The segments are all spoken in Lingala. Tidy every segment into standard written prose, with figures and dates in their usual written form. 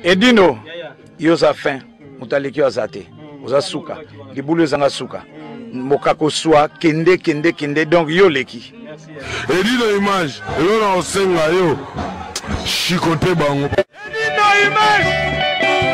Edino, yoza fin, mutaleki wazate, oza suka, libulu zanga suka, mokako swa, kende, donc yo leki. Edino image, yo na osenga yo, chikote bango. Edino image,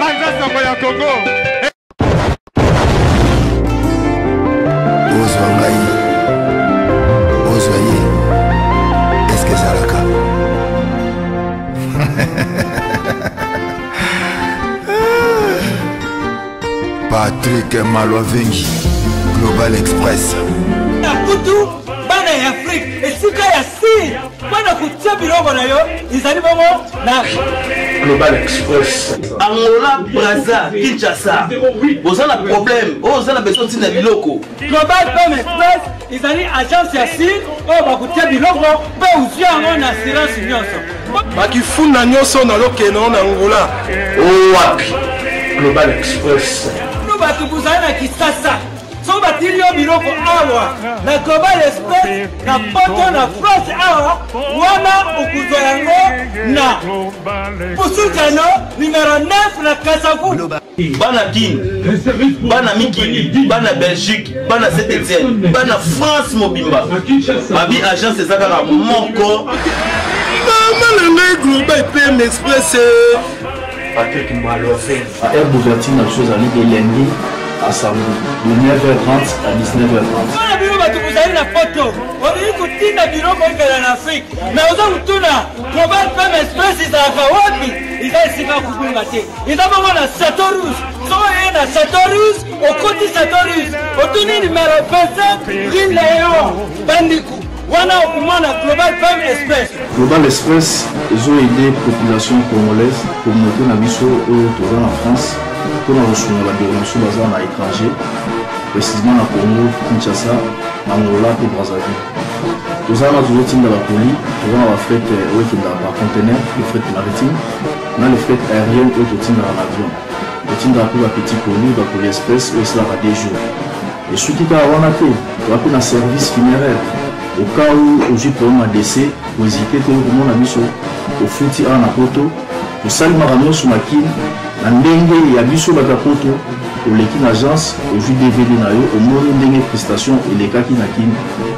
banza songo ya Congo. Ozwangai, ozwaye, est-ce que ça l'a Patrick Malwavengi, Global Express. Nakutu, bana ya Afrique, esika ya si, bana kutia bilongo na yo, izali bongo na Global Express. Angola, Brazza, Kinshasa. Vous avez un problème, vous avez besoin de biloko. Global Express, izali agence ya si, ba kutia bilongo, ba uzia ngo na assurance nyonso. Bakifuna nyonso na lokeno na Angola. Wapi? Global Express. Batu kuzana na kisasa so batili yo biloko awa na Global Express na poto na France awa wana ukuzwa yango na Pusukano numéro 9 na Kasavu. Bana Kin, Bana Mikili, Bana Belgique, Bana Saint-Etienne, Bana France Mobimba. Babi agence ezaka moko. Maman le Global Express. Patrick Malwavengi. Air Bouvertine, la chose à l'Ibelengi, à Samedi, de 9h30 à 19h30. Wana biro batu kuzali na photo, wali kutinda biloko ingala na Afrique. Mais oza mutuna, Global Express izaka wapi? Izali sika kubunga te. Izaba wana Satorus. So yena Satorus, okoti Satorus. Otuni numéro 27, Rue Léon, Bandikou. Wana okumana Global Express. Global Express, ils ont aidé la population congolaise pour monter la mission au en France, pour la reçu la déronation basée à l'étranger, précisément à Congo, Kinshasa, Angola et Brazzaville. Nous avons toujours été dans la colis, nous avons fait par conteneur, le fret maritime, nous avons le fret aérien et le dans l'avion. Le team de la petite colis, la colis express, et cela va des jours. Et ce qui est à Wanake, nous avons un service funéraire. Au cas où j'ai problème à décès, vous hésitez tout le monde à mission au fouti à Napoto, au salut Marano sur ma kin, la dengue et à biso batapoto, au l'équipe agence, au jus DVD nayo, au monde dengue prestation et les kaki nakin,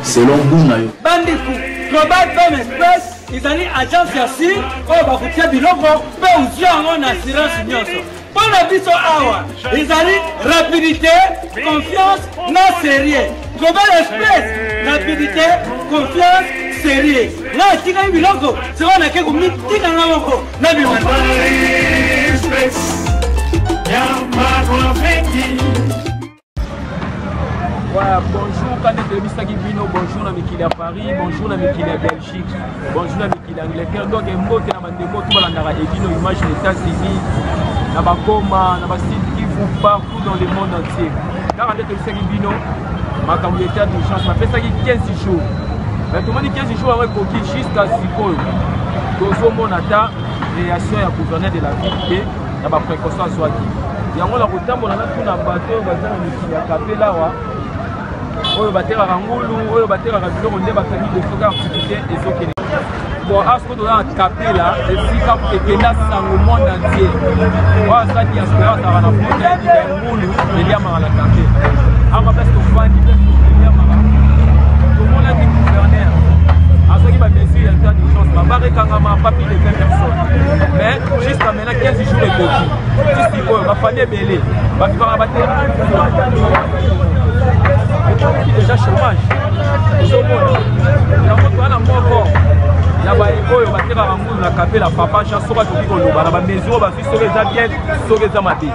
selon vous nayo. Bandikou, Global Express, ils ont agence yasi, oh bah vous tiens biloko, peu ou bien on assurance nyonso. Pour la biso awa, ils ont rapidité, confiance, non sérieux. Global Express, rapidité, confiance, sérieux. Là, si vous avez un biloko, c'est on a quelque chose qui est dans la moko. Bonjour, quand bonjour na mikili à Paris, bonjour na mikili à Belgique, bonjour na mikili à Angleterre. Donc, il y a tout Edino image des États-Unis, na bakoma, na basite qui vont partout dans le monde entier. Là, on est Bino, ma camionneté d'urgence, m'a fait ça 15 jours. Mais tout le monde 15 jours avec coquille jusqu'à Sikoyo. Tozo Monata, réaction à gouverneur de la ville, na ba précaution soit dit. Il y a un retard, on a tout un bateau, on a mikili à Kapela. Oyo batera ngulu oyo batera biloko nde bakani de soka activité ezokene bon asko dola Kapela esika ekenda sango monde entier wa sa diaspora ta na frontière de ngulu eliama na Kapela ama place to fandi eliama tout le monde a dit gouverneur asoki ba mesure en cas d'urgence ba barekanga ma papier de 20 personnes mais jusqu'à maintenant 15 jours et beaucoup ici oyo ba fane belé ba vivra batera déjà chômage. Il y a un mort. Il y a un batteur à Angoula, la capelle, la papa, chasse, la maison, la fille, la bien, la maté.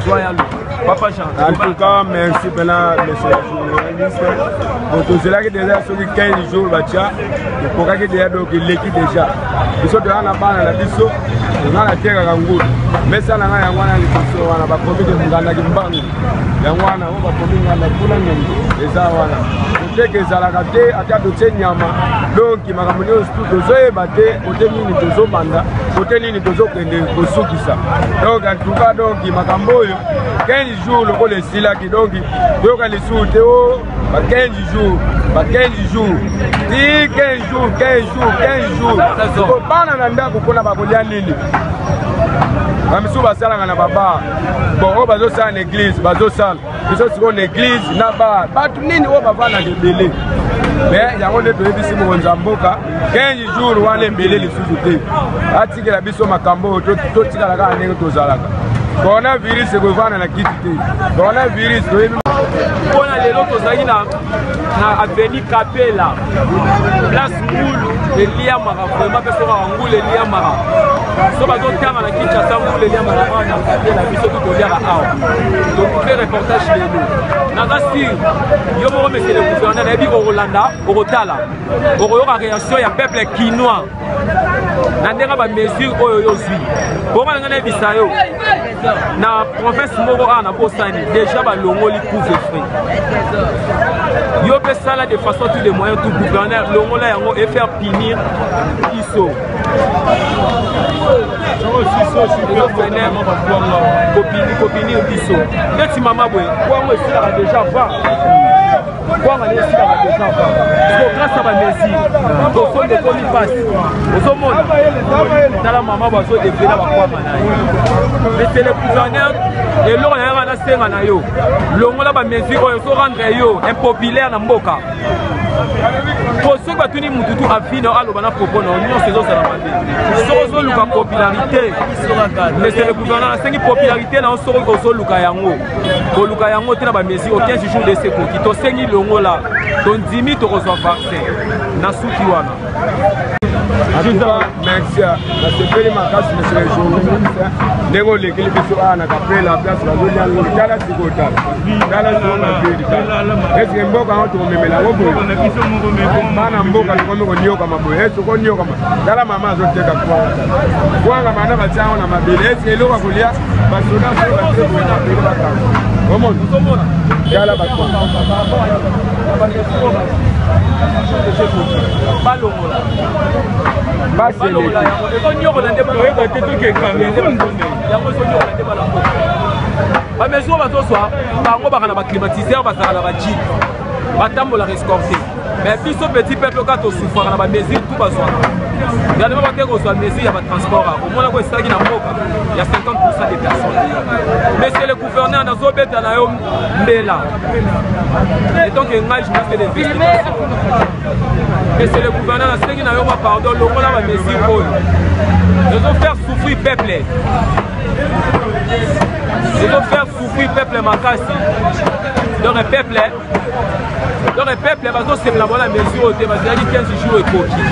Soyez à l'eau. Papa Jean. En tout cas, merci monsieur le journaliste. Donc, c'est là que déjà, sur les 15 jours, il faut que déjà l'équipe déjà. Ils sont dans la balle, la biseau, on a la terre à Angoula. Mais ça, on a la promis de Muganda Gimbangu. Il y a un promis de Ezawana. Je sais que Zalagate a été Nyama. Donc, il m'a ramené au studio. Zoé Bate, côté Nini Tozo Manda, côté Nini Tozo Kende, Kosukisa. Donc, en tout cas, donc, il m'a ramené 15 jours, le rôle est si là qui donc, il y a les sous Théo, 15 jours, 15 jours. 15 jours, 15 jours, 15 jours. Il faut pas en avoir pour la Bagolia Nini. bamisu basalaka na babar bon oyo bazosala na église bazosala biso sikoyo na église na bar bato nini oyo bavandaka ebele mais yango nde toyebisi mokonzi ya mboka 15 jours wana embele lisusu te atikela biso makambo oyo totikala kaka ndenge tozalaka coronavirus ekovanda na kiti te coronavirus toyebi mpona lelo tozalaki na aveni kapela place ngulu eliamaka vraiment mpe soka ngulu eliamaka so bazotanga na kinshasa ngulu eliamaka awa na kapela biso totoliaka awa tokupe reportage lelo naza sur yo moko monsieur le gouverneur nayebi okolanda okotala okoyoka réaction ya peuple kinois na ndenge bamesure oyo yozwi bongo na ngai nayebisa yo na province moko awa na bosani déjà balongoli couvre-feu yo mpe sala de façon tous les moyens tout gouverneur longola yango et faire punir biso kopinir biso neti mama boye kwango esilaka déjà va kwanga nesilaka déjà va grâce à bamesure tosonde ekomi pasi ozomona tala mama bazodevela bakwama na ye monsieur le gouverneur eloko na yaka nasenga na yo longola bamesure oyo ezorendre yo impopulaire na mboka po soki batuni mututu afino aloba na propos na nyonso ezozala mabe soki ozoluka popularité monsieur le gouverneur asengi popularité na yo soki ozoluka yango koluka yango te na bamesure au 15 jours de sekoki tosengi longola tondimi tokozwa vaccin na suki wana merci nasepeli makasi monsieur le journaliste ndenge olekeli biso awa na kapela place bazolia ngulu tala sikotala tala sona vedi eske mboka yango tokomemela yango boye bana mboka tokomi koniokama boye esi okoniokama tala mama azoteka kwanga bana batia yango na mabele eske eloko kolia basoda so batie boye na bele bakanga omona tala bakwanga balongola bamesure bazoswa bango baka na baclimatiseur bazalaka na bajip batambolaka escorte mais biso petit peuple ka tosufraka na bamesure tout bazwaka dernièrement bake kozwa mesure ya batransport omona ko esalaki na mboka ya 50% des personnes monsieur le gouverneur nazobeta na yo mbela et donc ngai je pense que l'investigation monsieur le gouverneur nasengi na yo ma pardon longola bamesure oyo ezofaire souffrir peuple ezofaire souffrir peuple makasi donc peuple bazosepela bona mesure oyo te bazalaki 15 jours ekoki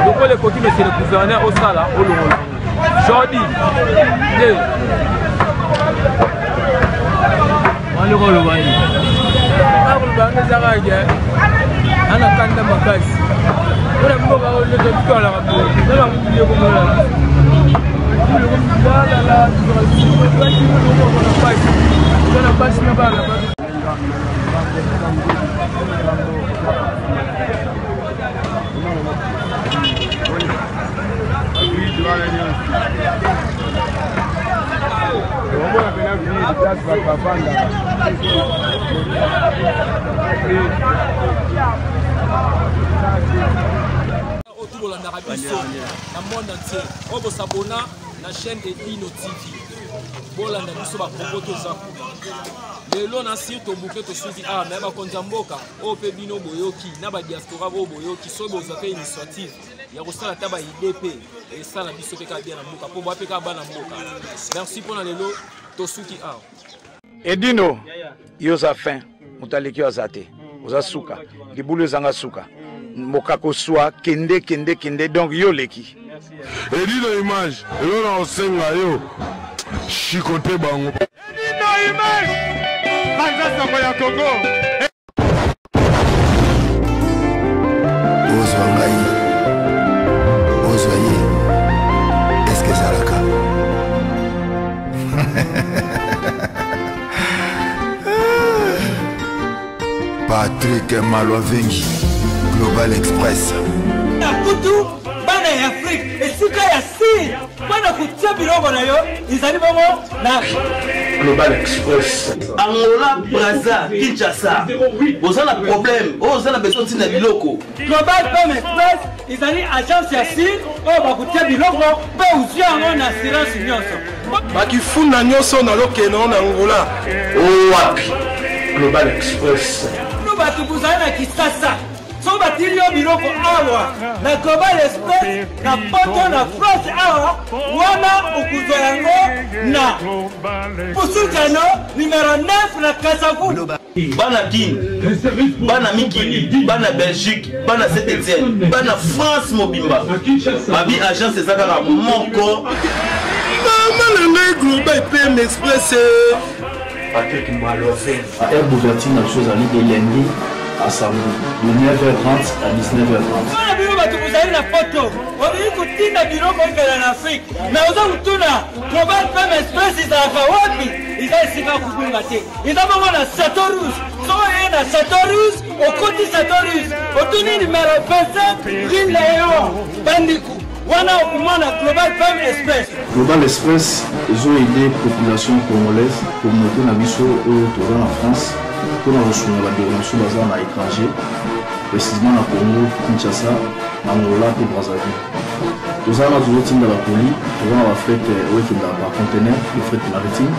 donc le côté monsieur le gouverneur au sala au longola jodi de wale ko lo bani akulu bange zakaje ana kanda makasi ora mboga ole de tola ko na mbiye ko mola la na basi na bala otukolandaka biso na monde entier oyo bosabona na chaîne Edino TV bolanda biso bapropos toza kuna lelo na sir tobuke tosuki awa me bakonzi ya mboka oyo mpe bino boyoki na badiaspora oyo boyoki soki bozwa mpe initiative ya kosala ta baide mpe esala biso mpe kaka bia na mboka mpo boa mpe kaka bana mboka merci mpona lelo tosuki awa Edino yo za fin moto aleki aza te oza suka libulu ezanga suka mokako swa kende donc yo leki Edino image yo na osenga yo chikote bango Edino image banza soko ya Congo ozwa ngai ozwa ye est-ce que ça laka Patrick Malwavengi Global Express Nakutu bana ya Afrique esika ya si bana kutia biloko na yo izali bongo na Global Express. Angola, Brazza, Kinshasa. Vous avez un problème. Vous avez besoin de biloko. Global Pam Express, ils ont agence ya SIR, oh bakutia biloko, pe usia en assurance nyonso. bakifunda nyonso na lokeno na Angola. Wapi Global Express. Nous batu buzana na Kisasa. So batili yo biloko awa na Global Express na poto na France awa wana ukuzwa yango na Pusukano numéro 9 na Kasavu. Bana Kin, Bana Mikili, Bana Belgique, Bana Saint-Etienne, Bana France Mobimba. Babi agence ezaka moko. Maman le Global PM Express. Patrick Malofé. À Air Bouvertine, la chose à l'île de Lengi. À samedi, de 9h30 à 19h30. Wana biloko tukuzali na photo. Wabili kutinda biloko ikala na Afrique. Mais oza kutuna Global Pam Express izalaka wapi? Izali sika kubunga te. Izabongo na Satorus. Soka ye na Satorus, okoti Satorus. Otuni numéro 27, Rue Léon, Bandiku. Wana okumana Global Pam Express. Global Express, ils ont aidé la population congolaise, communauté na biso au Togo en France. Pour nous recevoir la déronation basée à l'étranger, précisément à Congo, Kinshasa, Angola et Brazzaville. Nous avons toujours dans la colis, nous avons la fret par conteneur, le fret maritime,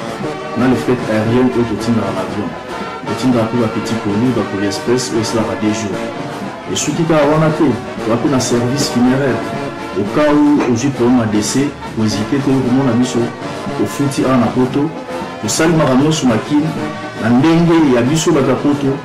nous avons le fret aérien et le dans l'avion. Le team de la petite colis, la colis express, et cela va des jours. Et ce qui est à Wanake, nous avons un service funéraire. Au cas où j'ai problème à décès, vous hésitez tout le monde à mission, au fouti à Napoto, au salut Marano sur ma kin. Na ndenge ya biso batapoto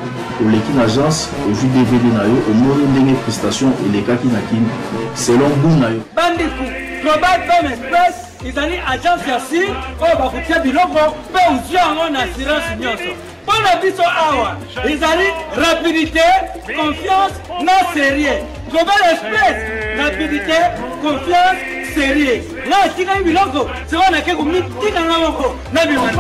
oleki na agence ozwi DVD na yo omoni ndenge prestation elekaki na kini selon goût na yo. Bandiku Global Pam Express izali agence ya SIR oyo bakutia biloko mpe ozwi yango na assurance nyonso. Mpona biso awa ezali rapidité, confiance na sérieux. Global Express rapidité, confiance, sérieux. Na atikaki biloko sekonake komitikanga moko na bimana.